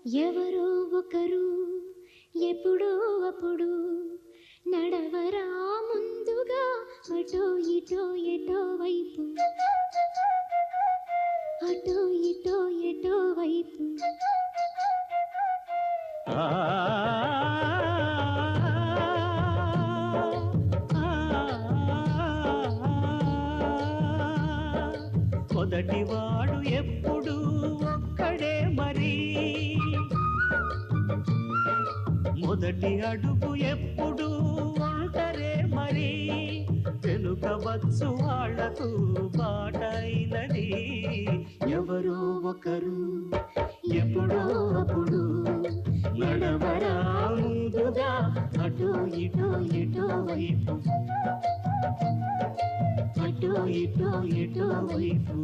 ఎవరో ఒకరు ఎప్పుడో అప్పుడు నడవరా ముందుగా అటో ఇటో ఎటో వైపు అటో ఇటో ఎటో వైపు మొదటివాడు ఎప్పుడు ఒక్కడే మరి మొదటి అడుగు ఎప్పుడు ఒంటరే మరి వెనుకవచ్చు వాళ్లకు బాటైనది ఎవరో ఒకరు ఎప్పుడో అప్పుడు నడవరా ముందుగా అటో ఇటో ఎటో వైపు అటో ఇటో ఎటో వైపు